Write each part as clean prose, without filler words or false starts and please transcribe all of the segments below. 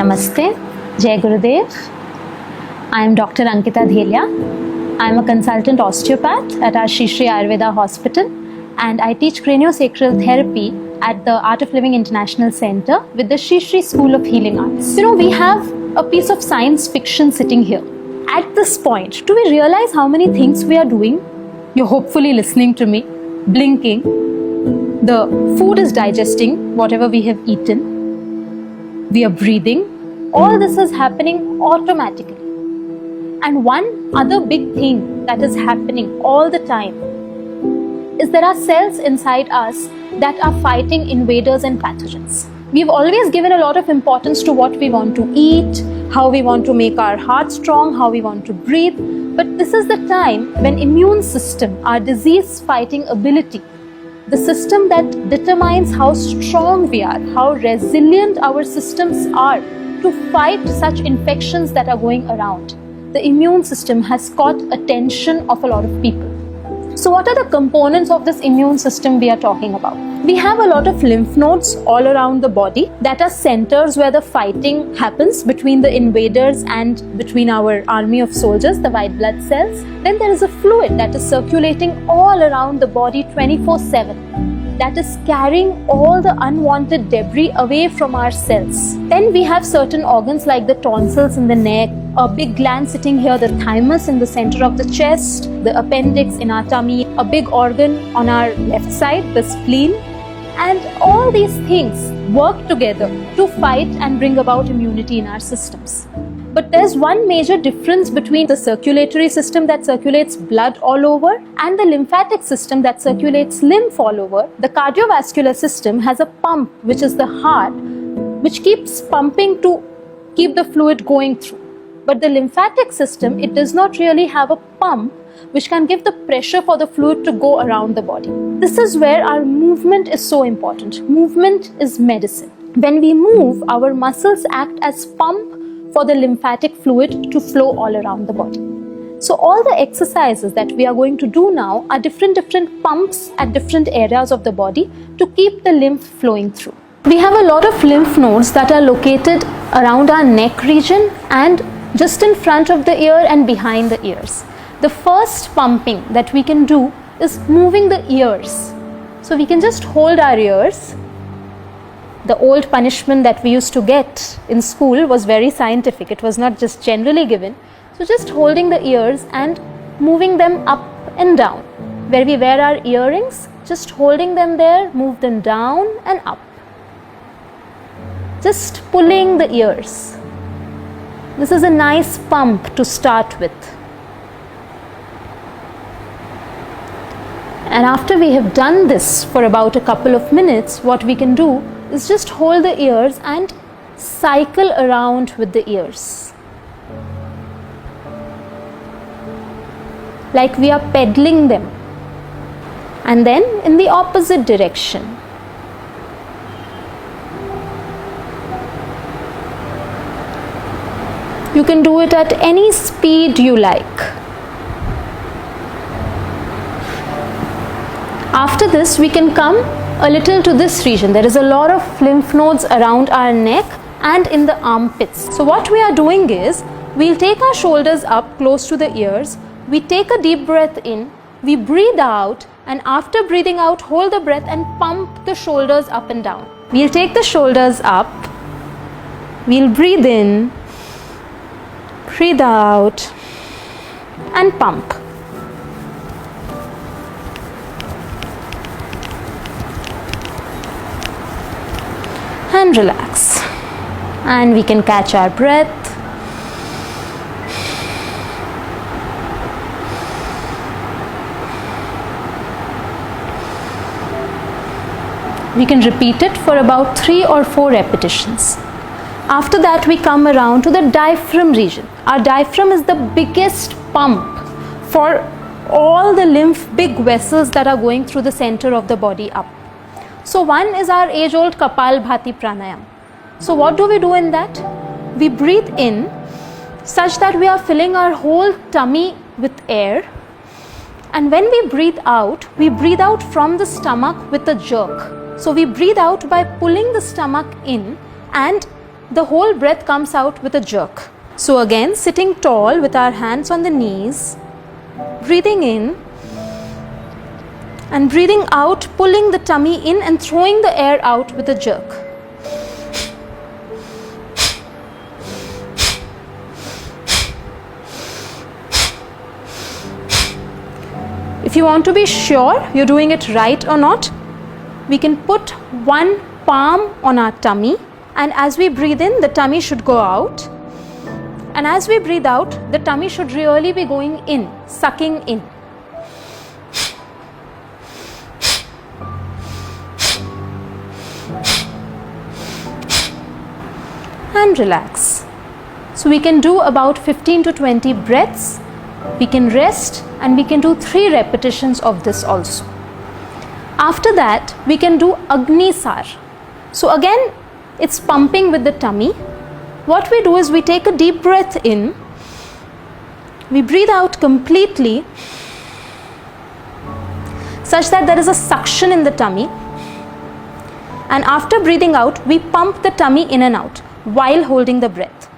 Namaste, Jai Gurudev. I am Dr. Ankita Dhelia. I am a consultant osteopath at our Shri Shri Ayurveda Hospital, and I teach craniosacral therapy at the Art of Living International Center with the Shri Shri School of Healing Arts. We have a piece of science fiction sitting here. At this point, do we realize how many things we are doing? You're hopefully listening to me, blinking. The food is digesting whatever we have eaten. We are breathing. All this is happening automatically. And one other big thing that is happening all the time is there are cells inside us that are fighting invaders and pathogens. We've always given a lot of importance to what we want to eat, how we want to make our heart strong, how we want to breathe. But this is the time when immune system, our disease fighting ability, the system that determines how strong we are, how resilient our systems are to fight such infections that are going around. The immune system has caught attention of a lot of people. So what are the components of this immune system we are talking about? We have a lot of lymph nodes all around the body that are centers where the fighting happens between the invaders and between our army of soldiers, the white blood cells. Then there is a fluid that is circulating all around the body 24/7. That is carrying all the unwanted debris away from our cells. Then we have certain organs like the tonsils in the neck, a big gland sitting here, the thymus in the center of the chest, the appendix in our tummy, a big organ on our left side, the spleen. And all these things work together to fight and bring about immunity in our systems. But there's one major difference between the circulatory system that circulates blood all over and the lymphatic system that circulates lymph all over. The cardiovascular system has a pump, which is the heart, which keeps pumping to keep the fluid going through. But the lymphatic system, it does not really have a pump which can give the pressure for the fluid to go around the body. This is where our movement is so important. Movement is medicine. When we move, our muscles act as pump for the lymphatic fluid to flow all around the body. So all the exercises that we are going to do now are different pumps at different areas of the body to keep the lymph flowing through. We have a lot of lymph nodes that are located around our neck region and just in front of the ear and behind the ears. The first pumping that we can do is moving the ears. So we can just hold our ears. The old punishment that we used to get in school was very scientific. It was not just generally given. So just holding the ears and moving them up and down. Where we wear our earrings, just holding them there, move them down and up. Just pulling the ears. This is a nice pump to start with. And after we have done this for about a couple of minutes, what we can do is just hold the ears and cycle around with the ears. Like we are pedaling them. And then in the opposite direction. You can do it at any speed you like. After this, we can come a little to this region. There is a lot of lymph nodes around our neck and in the armpits. So what we are doing is, we'll take our shoulders up close to the ears. We take a deep breath in, we breathe out, and after breathing out, hold the breath and pump the shoulders up and down. We'll take the shoulders up, we'll breathe in, breathe out, and pump. And relax. And we can catch our breath. We can repeat it for about 3 or 4 repetitions. After that, we come around to the diaphragm region. Our diaphragm is the biggest pump for all the big vessels that are going through the center of the body up. So one is our age-old Kapal, Bhati, Pranayama. So what do we do in that? We breathe in such that we are filling our whole tummy with air. And when we breathe out from the stomach with a jerk. So we breathe out by pulling the stomach in and the whole breath comes out with a jerk. So again, sitting tall with our hands on the knees, breathing in and breathing out, pulling the tummy in and throwing the air out with a jerk. If you want to be sure you're doing it right or not, we can put one palm on our tummy, and as we breathe in, the tummy should go out, and as we breathe out, the tummy should really be going in, sucking in. And relax. So we can do about 15 to 20 breaths. We can rest and we can do 3 repetitions of this also. After that, we can do Agnisar. So again, it's pumping with the tummy. What we do is we take a deep breath in, we breathe out completely such that there is a suction in the tummy, and after breathing out, we pump the tummy in and out while holding the breath.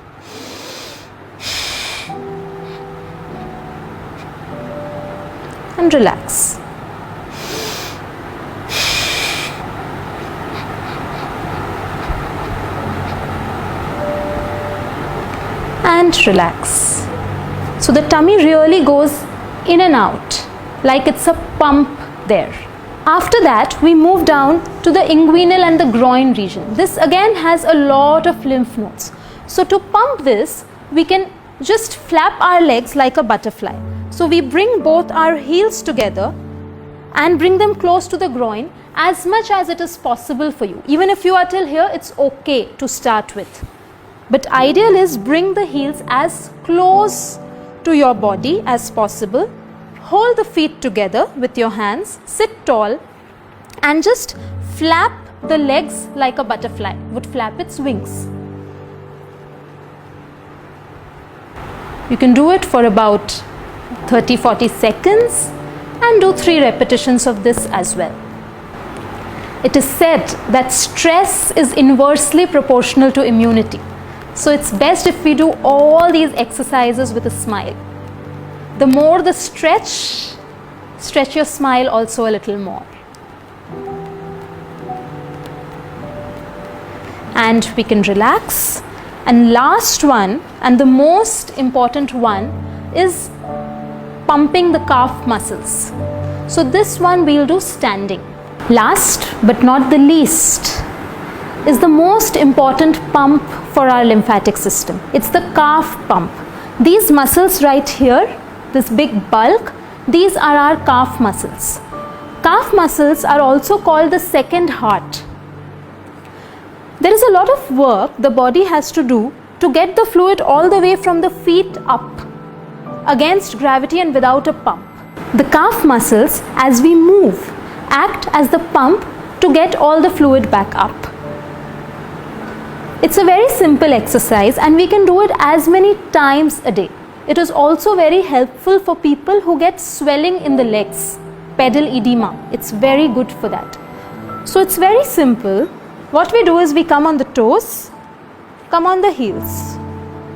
And relax. And relax. So the tummy really goes in and out like it's a pump there. After that, we move down to the inguinal and the groin region. This again has a lot of lymph nodes. So to pump this, we can just flap our legs like a butterfly. So we bring both our heels together and bring them close to the groin as much as it is possible for you. Even if you are till here, it's okay to start with. But ideal is bring the heels as close to your body as possible. Hold the feet together with your hands, sit tall and just flap the legs like a butterfly would flap its wings. You can do it for about 30-40 seconds and do 3 repetitions of this as well. It is said that stress is inversely proportional to immunity. So it's best if we do all these exercises with a smile. The more the stretch your smile also a little more. And we can relax. And last one, and the most important one, is pumping the calf muscles. So this one we'll do standing. Last but not the least is the most important pump for our lymphatic system. It's the calf pump. These muscles right here, this big bulk, these are our calf muscles. Calf muscles are also called the second heart. There is a lot of work the body has to do to get the fluid all the way from the feet up against gravity and without a pump. The calf muscles, as we move, act as the pump to get all the fluid back up. It's a very simple exercise and we can do it as many times a day. It is also very helpful for people who get swelling in the legs, pedal edema. It's very good for that. So it's very simple. What we do is we come on the toes, come on the heels,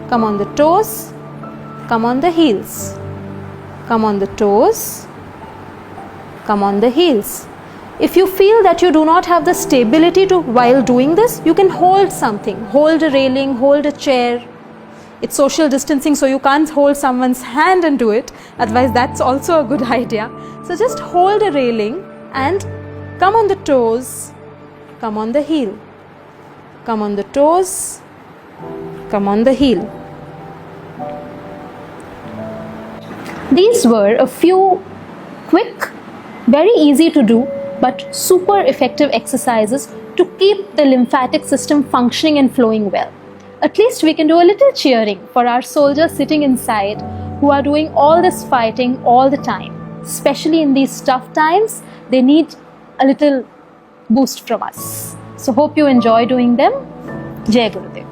come on the toes, come on the heels, come on the toes, come on the heels. If you feel that you do not have the stability to while doing this, you can hold something, hold a railing, hold a chair. It's social distancing, so you can't hold someone's hand and do it. Otherwise, that's also a good idea. So just hold a railing and come on the toes, come on the heel, come on the toes, come on the heel. These were a few quick, very easy to do, but super effective exercises to keep the lymphatic system functioning and flowing well. At least we can do a little cheering for our soldiers sitting inside who are doing all this fighting all the time. Especially in these tough times, they need a little boost from us. So hope you enjoy doing them. Jai Gurudev.